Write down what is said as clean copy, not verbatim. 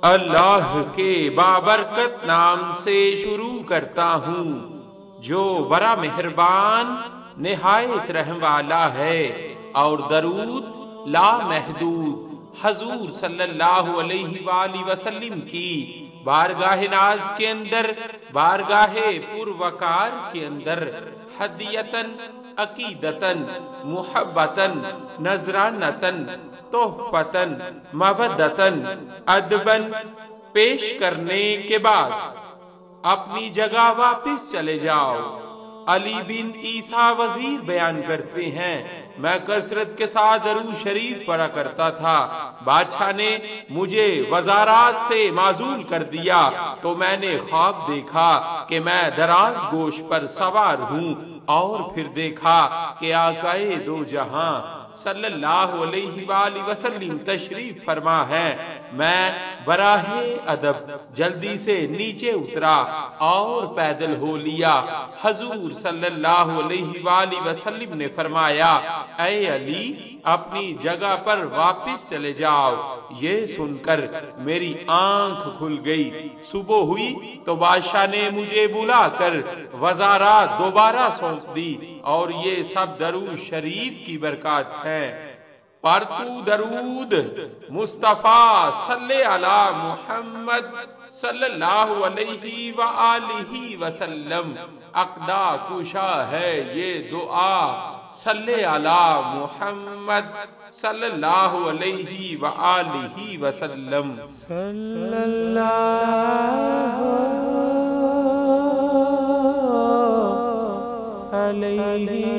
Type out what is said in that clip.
اللہ کے بابرکت نام سے شروع کرتا ہوں جو بڑا مہربان نہایت رحم والا ہے، اور درود لا محدود حضور صلی اللہ علیہ وآلہ وسلم کی بارگاہ ناز کے اندر، بارگاہ پر وقار کے اندر ہدیتن، عقیدتن، محبتن، نذرانتن، تحفتن، مودتن، ادبن پیش کرنے کے بعد اپنی جگہ واپس چلے جاؤ۔ علی بن عیسیٰ وزیر بیان کرتے ہیں، میں کثرت کے ساتھ درود شریف پڑھا کرتا تھا، بادشاہ نے مجھے وزارات سے معزول کر دیا تو میں نے خواب دیکھا کہ میں دراز گوش پر سوار ہوں، اور پھر دیکھا کہ آقائے دو جہاں صلی اللہ علیہ وآلہ وسلم تشریف فرما ہے۔ میں براہ ادب جلدی سے نیچے اترا اور پیدل ہو لیا۔ حضور صلی اللہ علیہ وآلہ وسلم نے فرمایا، اے علی اپنی جگہ پر واپس چلے جاؤ۔ یہ سن کر میری آنکھ کھل گئی۔ صبح ہوئی تو بادشاہ نے مجھے بلا کر وزارات دوبارہ سونپ دی، اور یہ سب درود شریف کی برکات ہے۔ پر تو درود مصطفیٰ صلی علی محمد صلی اللہ علیہ وآلہ وسلم، عقدہ کشا ہے یہ دعا، صلی علی محمد صلی اللہ علیہ وآلہ وسلم، صلی اللہ علیہ